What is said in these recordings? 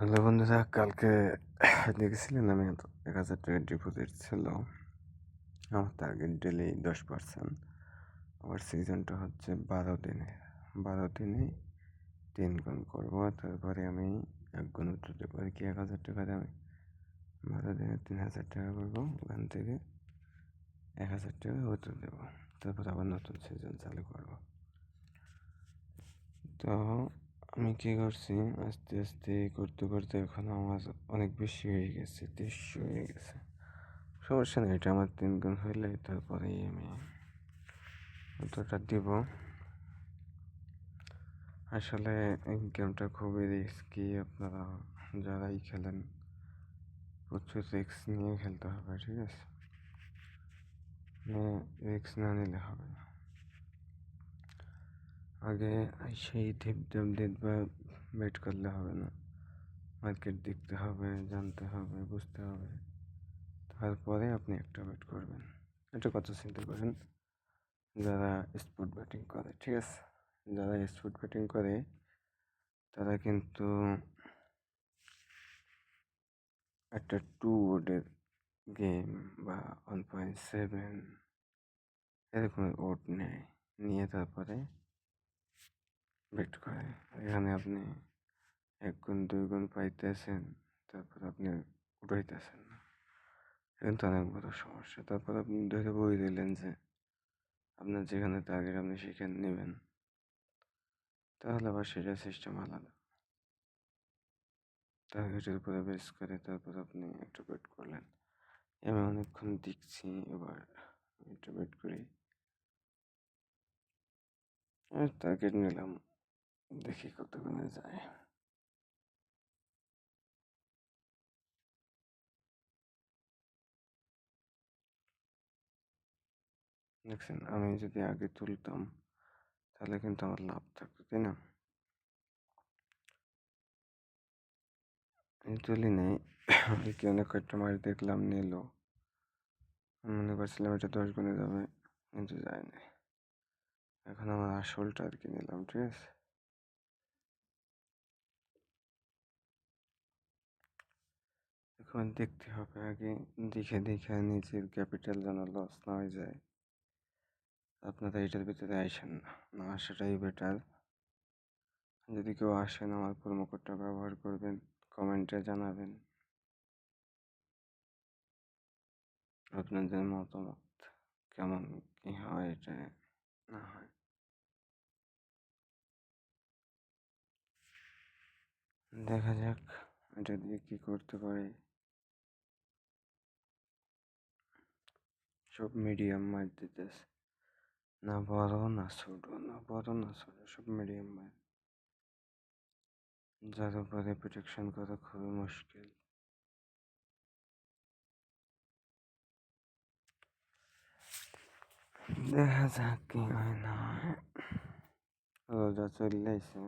Hello বন্ধুরা, কালকে দেখেছিলেন আমি 1,000 টাকা ডিপোজিট ছিল। আমার টার্গেট ডেলি 10%। আমার সিজনটা হচ্ছে 12 দিনে। 12 দিনে 3 গুণ করবো, তারপরে আমি 1 গুণ উঠতে পারি কি 1,000 টাকাতে আমি 12 দিনে 3,000 টাকা করবো। ওখান থেকে 1,000 টাকা উঠে দেবো, তারপর আবার নতুন সিজন চালু করবো। তো আমি কী করছি, আস্তে আস্তে করতে করতে এখন আমার অনেক বেশি হয়ে গেছে, 300 হয়ে গেছে। সমস্যা নেই, এটা আমার 3 গুণ হইলে তারপরেই আমি অতটা দিব। আসলে এই গেমটা খুবই রিস্কি। আপনারা যারাই খেলেন প্রচুর রিস্ক নিয়ে খেলতে হবে, ঠিক আছে? রিস্ক না নিলে হবে না। আগে সেই বা বেট করলে হবে না, মার্কেট দেখতে হবে, জানতে হবে, বুঝতে হবে, তারপরে আপনি একটা বেট করবেন। এটা কথা চিন্তা করেন যারা স্পট ব্যাটিং করে, ঠিক আছে? যারা স্পট ব্যাটিং করে তারা কিন্তু একটা 2 ওডের গেম বা 1.7 এরকম ওড নেয়, নিয়ে তারপরে বেট করে। এখানে আপনি 1 গুণ 2 গুণ পাইতেছেন, তারপর আপনি উঠাইতেছেন না, কিন্তু অনেক বড় সমস্যা। তারপর আপনি ধরে বই দিলেন যে আপনার যেখানে টার্গেট আপনি সেখানে নেবেন, তাহলে আবার সেটা সিস্টেম আলাদা। টার্গেটের উপরে বেস করে তারপর আপনি একটা বেট করলেন। আমি অনেকক্ষণ দেখছি, এবার একটা বেট করি, টার্গেট নিলাম, দেখি কতক্ষণে যায়। দেখছেন, আমি যদি আগে তুলতাম তাহলে কিন্তু আমার লাভ থাকতো, তাই না? আমি তুলি নাই, কি অনেক কয়েকটা মারি দেখলাম নিল, মনে করছিলাম এটা 10 গুণে যাবে, কিন্তু যায় না। এখন আমার আসলটা আর কি নিলাম, ঠিক আছে? এখন দেখতে হবে আগে, দেখে দেখে নিজের ক্যাপিটাল যেন লস না হয়ে যায়। আপনারা এটার ভিতরে আসেন না, না আসাটাই বেটার। যদি কেউ আসেন, আমার প্রোমো কোডটা ব্যবহার করবেন, কমেন্টে জানাবেন আপনাদের মতামত, কেমন কি হয় এটা না হয়। দেখা যাক এটা দিয়ে কি করতে পারি। সব মিডিয়াম মার দিতেছে, না বড় না ছোট, না বড় না ছোট, সব মিডিয়াম মার, যার উপরে প্রোটেকশন করা খুবই মুশকিল। দেখা যাক কি হয় না হয়। রোজা চললেছে,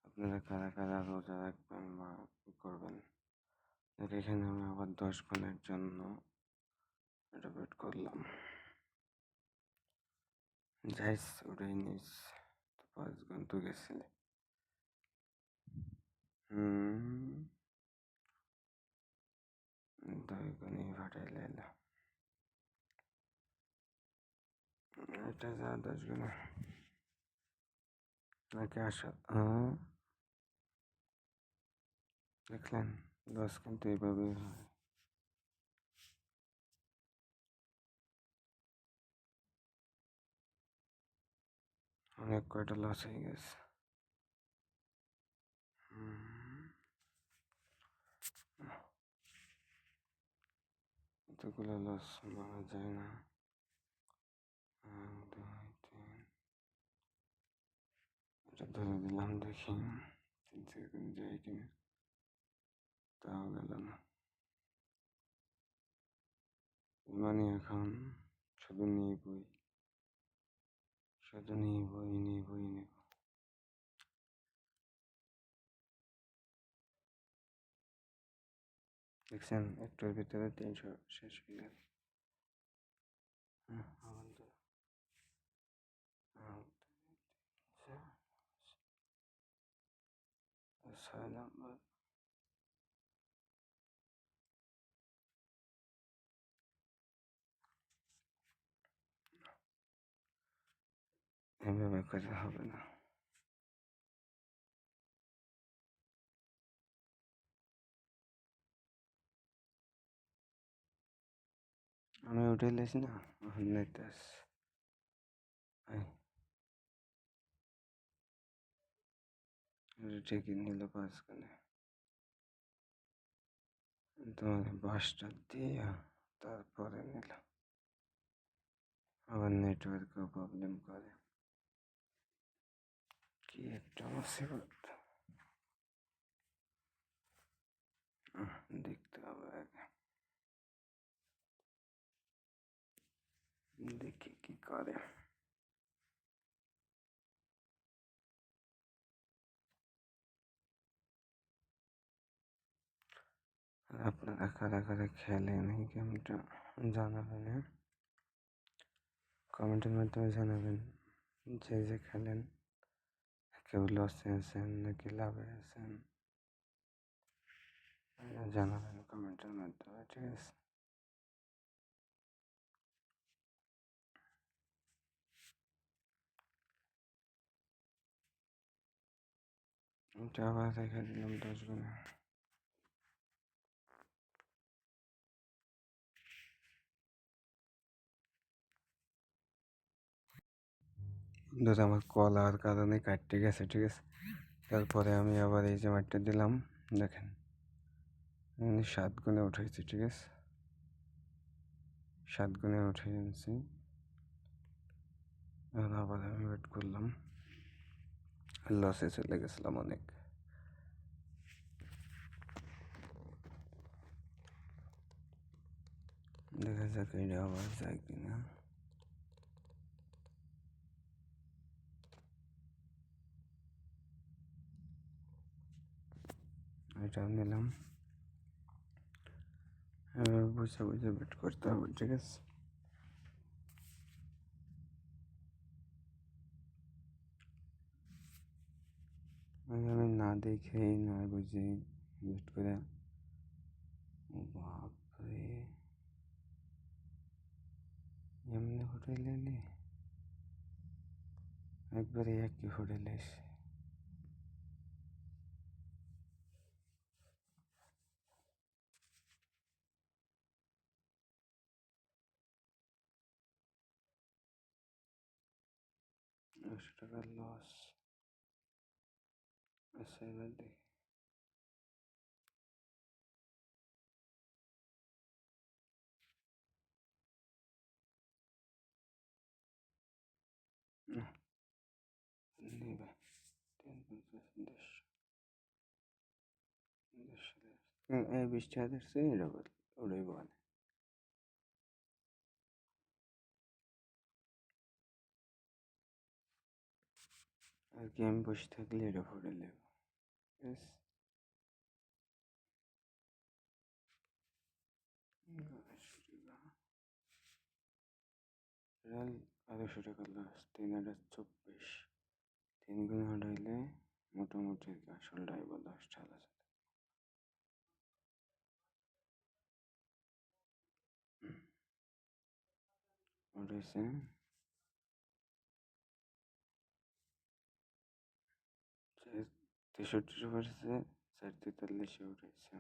আপনারা কারা কারা রোজা রাখবেন বা কি করবেন? এখানে আমি আবার 10 গুণের জন্য এটা ওয়েট করলাম, যাইস ওটাই নিস, তো 5 গুণ তো গেছিলে। হুম, 2 গুণই ফাটাইলে এলো, এটা যা 10 গুণে নাকি আসা। দেখলেন, লস কিন্তু এইভাবেই হয়। অনেক কয়টা লস হয়ে গেছে। এতগুলো লস মানা যায় না। 1 2 3, এটা ধরে দিলাম, দেখি 3 সেকেন্ড যায় কিনা, তাও গেল না। মানে এখন শুধু নিবই, শুধু নিবই নিবই নিব। দেখছেন, একটার ভিতরে 300 শেষ হয়ে গেল। ছয় নম্বর। এভাবে করে হবে না। আমি উঠে লেছি না, নেট ঠিকই নিল পাঁচখানে। তোমার বাসটা দিয়ে তারপরে নিল, আবার নেটওয়ার্কও প্রবলেম করে, কি একটা মুসিবত। দেখতে হবে আগে, দেখি কি করে। আপনারা কারা কারা খেলেন এই গেমটা জানাবেন, হ্যাঁ কমেন্টের মাধ্যমে জানাবেন। যে যে খেলেন, কেউ লসে আছেন নাকি লাভে আছেন, জানাবেন কমেন্টের মাধ্যমে, ঠিক আছে? এটা আবার রেখে দিলাম 10 গুণে। বন্ধুরা আমার কল আর কারণে কাটতে গেছে, ঠিক আছে? তারপরে আমি আবার এই যে মাঠটা দিলাম, দেখেন 7 গুণে উঠেছি, ঠিক আছে? 7 গুণে উঠে এনেছি। এখন আবার আমি ওয়েট করলাম, লসে চলে গেছিলাম অনেক। দেখা যাক এটা আবার যায় কিনা। এটা নিলাম, বুঝে বুঝে ওয়েট করতে হবে, ঠিক আছে? আমি না দেখেই না বুঝেই ওয়েট করে। ও বাপরে, এমনি হোটেল এলে একবারে একই হোটেলে এসে $100 লস। আচ্ছা এবার দেখি, নেবে 20 টাকা দিচ্ছে, এটা ওটাই বলে। আর কি আমি বসে থাকলে এটা হোটেলে, ঠিক আছে? 200 টাকা লস, 3/24। 3 গুণ হটাইলে মোটামুটি আসলটাই বা 10 টাকা উঠেছে। 63 পড়েছে, 443 উঠেছে।